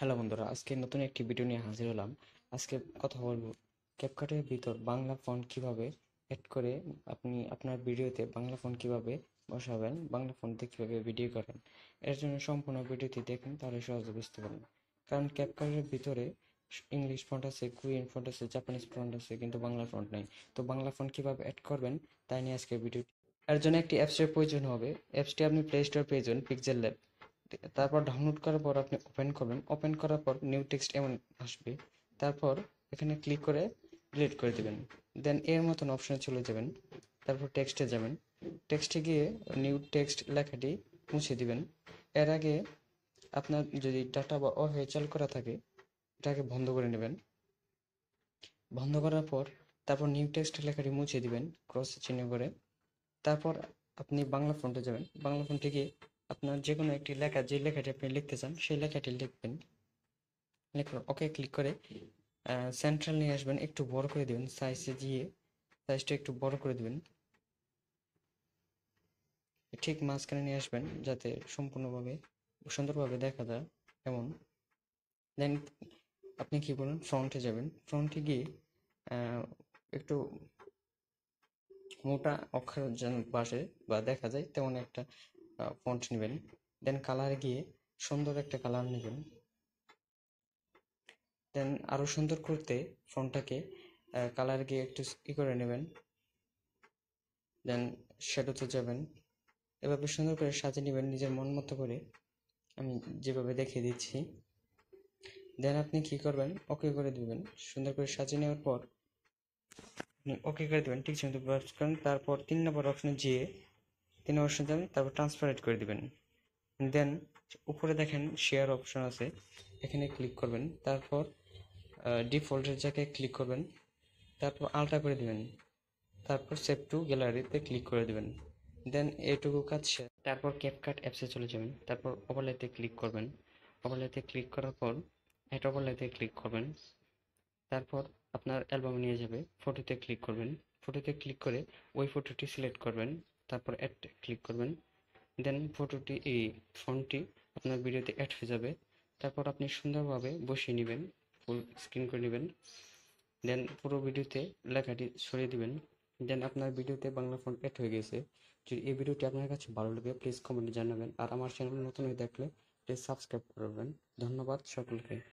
Hello বন্ধুরা, আজকে নতুন একটি ভিডিও নিয়ে হাজির হলাম। আজকে কথা বলবো ক্যাপকাটের ভিতর বাংলা ফন্ট কিভাবে অ্যাড করে আপনি আপনার ভিডিওতে বাংলা ফন্ট কিভাবে বসাবেন, বাংলা ফন্টে কিভাবে ভিডিও করেন। এর জন্য সম্পূর্ণ ভিডিওটি দেখুন, তাহলে সহজে বুঝতে পারবেন। কারণ ক্যাপকাটের ভিতরে ইংলিশ ফন্ট আছে, কোরিয়ান ফন্ট আছে, জাপানিজ ফন্ট আছে, কিন্তু বাংলা ফন্ট নেই। তো বাংলা ফন্ট কিভাবে অ্যাড করবেন তাই নিয়ে আজকে ভিডিওটি। এর জন্য একটি অ্যাপসের প্রয়োজন হবে। অ্যাপসটি আপনি প্লে স্টোর পেয়ে যাবেন, পিক্সেল ল্যাব। তারপর ডাউনলোড করার পর আপনি ওপেন করবেন। ওপেন করার পর নিউ টেক্সট এমন আসবে। তারপর এখানে ক্লিক করে ডিলিট করে দিবেন। দেন এর মতন অপশনে চলে যাবেন। তারপর টেক্সটে যাবেন। টেক্সটে গিয়ে নিউ টেক্সট লেখাটি মুছে দিবেন। এর আগে আপনার যদি ডাটা বা চালু করা থাকে, এটাকে বন্ধ করে নেবেন। বন্ধ করার পর তারপর নিউ টেক্সট লেখাটি মুছে দিবেন ক্রস চিহ্ন করে। তারপর আপনি বাংলা ফন্টে যাবেন। বাংলা ফন্টে গিয়ে আপনার যে কোনো একটি লেখা, যে লেখাটি আপনি লিখতে চান সেই লেখাটি লিখবেন। লিখুন, ওকে ক্লিক করে সেন্ট্রাল নিয়ে আসবেন, একটু বড় করে দেবেন। সাইজে গিয়ে সাইজটা একটু বড় করে দেবেন, ঠিক মাঝখানে নিয়ে আসবেন যাতে সম্পূর্ণভাবে সুন্দরভাবে দেখা যায় এমন। দেন আপনি কি করবেন, ফ্রন্টে যাবেন। ফ্রন্টে গিয়ে একটু মোটা অক্ষর যেন বাসে বা দেখা যায় তেমন একটা ফন্ট নেবেন। দেন কালারে গিয়ে সুন্দর একটা কালার নেবেন। দেন আরো সুন্দর করতে ফন্টটাকে কালার গিয়ে একটু করে নেবেন। দেন শ্যাডোতে যাবেন। এভাবে সুন্দর করে সাজিয়ে নেবেন নিজের মন মতো করে, আমি যেভাবে দেখিয়ে দিচ্ছি। দেন আপনি কি করবেন, ওকে করে দিবেন। সুন্দর করে সাজিয়ে নেওয়ার পর আপনি ওকে করে দেবেন, ঠিক আছে করেন। তারপর 3 নম্বর অপশনে যেয়ে 3 নম্বর অপশনে যাবেন, তারপর ট্রান্সপারেন্ট করে দিবেন। দেন উপরে দেখেন শেয়ার অপশন আছে, এখানে ক্লিক করবেন। তারপর ডিফল্টের জায়গায় ক্লিক করবেন। তারপর আলটা করে দিবেন। তারপর সেভ টু গ্যালারিতে ক্লিক করে দিবেন। দেন এইটুকু কাজ শেষ। তারপর ক্যাপকাট অ্যাপসে চলে যাবেন। তারপর ওভারলেতে ক্লিক করবেন। ওভারলেতে ক্লিক করার পর অ্যাড ওভারলেতে ক্লিক করবেন। তারপর আপনার অ্যালবামে নিয়ে যাবে, ফটোতে ক্লিক করবেন। ফটোতে ক্লিক করে ওই ফটোটি সিলেক্ট করবেন। তারপর অ্যাড ক্লিক করবেন। দেন ফটোটি, এই ফন্টটি আপনার ভিডিওতে অ্যাড হয়ে যাবে। তারপর আপনি সুন্দরভাবে বসিয়ে নেবেন, ফুল স্ক্রিন করে নেবেন। দেন পুরো ভিডিওতে লেখাটি সরিয়ে দিবেন। দেন আপনার ভিডিওতে বাংলা ফন্ট অ্যাড হয়ে গেছে। যদি এই ভিডিওটি আপনার কাছে ভালো লাগে প্লিজ কমেন্টে জানাবেন। আর আমার চ্যানেল নতুন হয়ে দেখলে প্লিজ সাবস্ক্রাইব করবেন। ধন্যবাদ সকলকে।